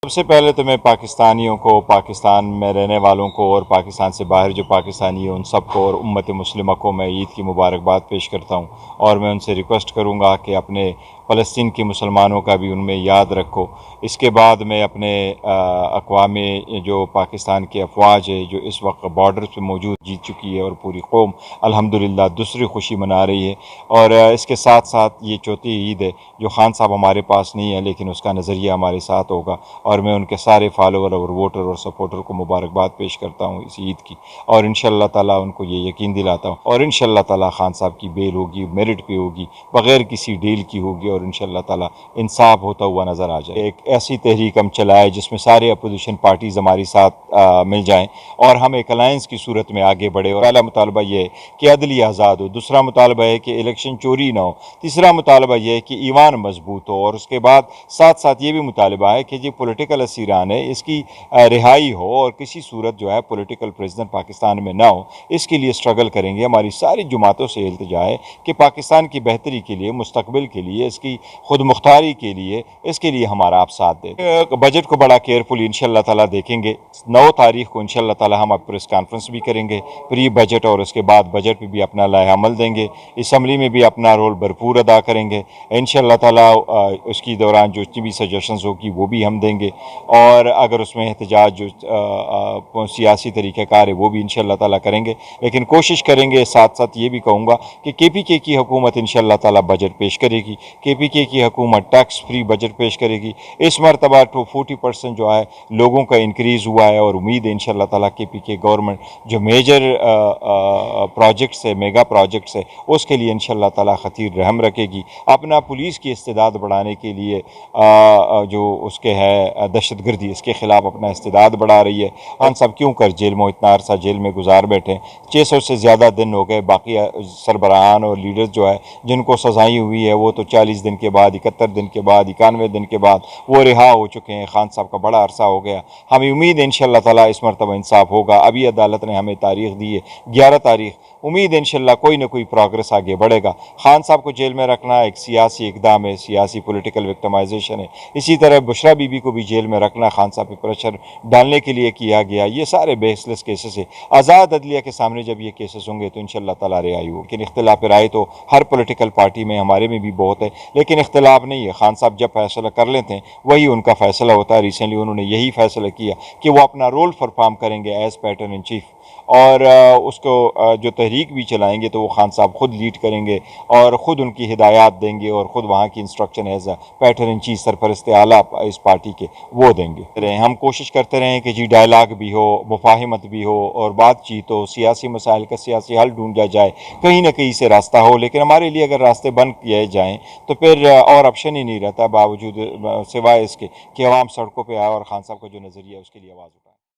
सबसे पहले तो मैं पाकिस्तानियों को, पाकिस्तान में रहने वालों को और पाकिस्तान से बाहर जो पाकिस्तानी है उन सबको और उम्मत मुस्लिमा को मैं ईद की मुबारकबाद पेश करता हूँ। और मैं उनसे रिक्वेस्ट करूँगा कि अपने फ़लस्तीन के मुसलमानों का भी उनमें याद रखो। इसके बाद मैं अपने अक़वाम जो पाकिस्तान की अफवाज है जो इस वक्त बॉर्डर पर मौजूद जीत चुकी है और पूरी कौम अल्हम्दुलिल्लाह दूसरी खुशी मना रही है। और इसके साथ साथ ये चौथी ईद है जो खान साहब हमारे पास नहीं है लेकिन उसका नज़रिया हमारे साथ होगा। और मैं उनके सारे फॉलोअर और वोटर और सपोर्टर को मुबारकबाद पेश करता हूँ इस ईद की। और इंशाअल्लाह ताला उनको ये यकीन दिलाता हूँ और इंशाअल्लाह ताला खान साहब की बेल होगी, मेरिट पे होगी, बग़ैर किसी डील की होगी और इंशाअल्लाह ताला इंसाफ होता हुआ नज़र आ जाए। एक ऐसी तहरीक हम चलाए जिसमें सारे अपोजिशन पार्टीज़ हमारे साथ मिल जाएँ और हम एक अलायंस की सूरत में आगे बढ़े। और पहला मुतालबा ये है कि अदली आज़ाद हो, दूसरा मुतालबा है कि इलेक्शन चोरी ना हो, तीसरा मुतालबा यह है कि ईमान मजबूत हो और उसके बाद साथ साथ ये भी मुतालबा है कि जो पॉलिटिकल असीरान है इसकी रिहाई हो और किसी सूरत जो है पॉलिटिकल प्रेसिडेंट पाकिस्तान में ना हो। इसके लिए स्ट्रगल करेंगे। हमारी सारी जुमातों से इल्तिजा है कि पाकिस्तान की बेहतरी के लिए, मुस्तकबिल के लिए, इसकी खुद मुख्तारी के लिए, इसके लिए हमारा आप साथ दें। बजट को बड़ा केयरफुल इंशाअल्लाह ताला देखेंगे। 9 तारीख को इंशाअल्लाह ताला हम प्रेस कॉन्फ्रेंस भी करेंगे प्री बजट और उसके बाद बजट में भी अपना लाए अमल देंगे। असम्बली में भी अपना रोल भरपूर अदा करेंगे इंशाअल्लाह ताला। उसकी दौरान जो भी सजेशंस होगी वो भी हम देंगे और अगर उसमें एहतजाज जो सियासी तरीक़ाकार है वो भी इंशाअल्लाह ताला करेंगे। लेकिन कोशिश करेंगे, साथ साथ ये भी कहूँगा कि KPK की हुकूमत इंशाअल्लाह ताला बजट पेश करेगी। KPK की हुकूमत टैक्स फ्री बजट पेश करेगी। इस मरतबा तो 40% जो है लोगों का इंक्रीज़ हुआ है और उम्मीद है इंशाअल्लाह ताला KPK गवर्नमेंट जो मेजर प्रोजेक्ट्स है, मेगा प्रोजेक्ट्स है, उसके लिए इंशाअल्लाह ताला खतीर रहम रखेगी। अपना पुलिस की इस्तेदाद बढ़ाने के लिए जो उसके है दहशतगर्दी, इसके ख़िलाफ़ अपना इस्तेदाद बढ़ा रही है। हम सब क्यों कर जेल में इतना अरसा जेल में गुजार बैठे, 600 से ज़्यादा दिन हो गए। बाकी सरबराहान और लीडर्स जो है जिनको सजाई हुई है वो तो 40 दिन के बाद, 71 दिन के बाद, 91 दिन के बाद वो रिहा हो चुके हैं। खान साहब का बड़ा अरसा हो गया। हमें उम्मीद है इंशाअल्लाह ताला इस मरतबा इंसाफ होगा। अभी अदालत ने हमें तारीख दी है 11 तारीख। उम्मीद है इंशाअल्लाह कोई ना कोई प्रोग्रेस आगे बढ़ेगा। खान साहब को जेल में रखना एक सियासी इक़दाम है, सियासी पॉलिटिकल विक्टिमाइजेशन है। इसी तरह बुशरा बीबी को भी जेल में रखना खान साहब पर प्रेशर डालने के लिए किया गया। ये सारे बेसलेस केसेस है। आज़ाद अदलिया के सामने जब ये केसेस होंगे तो इंशाअल्लाह ताला रिहाई होगी। लेकिन इख्तिलाफ राय तो हर पॉलिटिकल पार्टी में, हमारे में भी बहुत है, लेकिन इख्तिलाफ नहीं है। खान साहब जब फैसला कर लेते हैं वही उनका फैसला होता है। रिसेंटली उन्होंने यही फैसला किया कि वो अपना रोल परफॉर्म करेंगे एज पैटर्न इन चीफ और उसको जो तहरीक भी चलाएंगे तो वो खान साहब खुद लीड करेंगे और ख़ुद उनकी हिदायत देंगे और ख़ुद वहाँ की instruction as a patron in chief सरपरस्त आला इस पार्टी के वो देंगे। हम कोशिश करते रहें कि जी डायलाग भी हो, मुफाहिमत भी हो और बातचीत हो, सियासी मसाइल का सियासी हल ढूंढा जाए, कहीं ना कहीं से रास्ता हो। लेकिन हमारे लिए अगर रास्ते बंद किए जाएँ तो फिर और ऑप्शन ही नहीं रहता बावजूद सिवाय इसके कि अवाम सड़कों पर आए और खान साहब का जो नज़रिया है उसके लिए आवाज़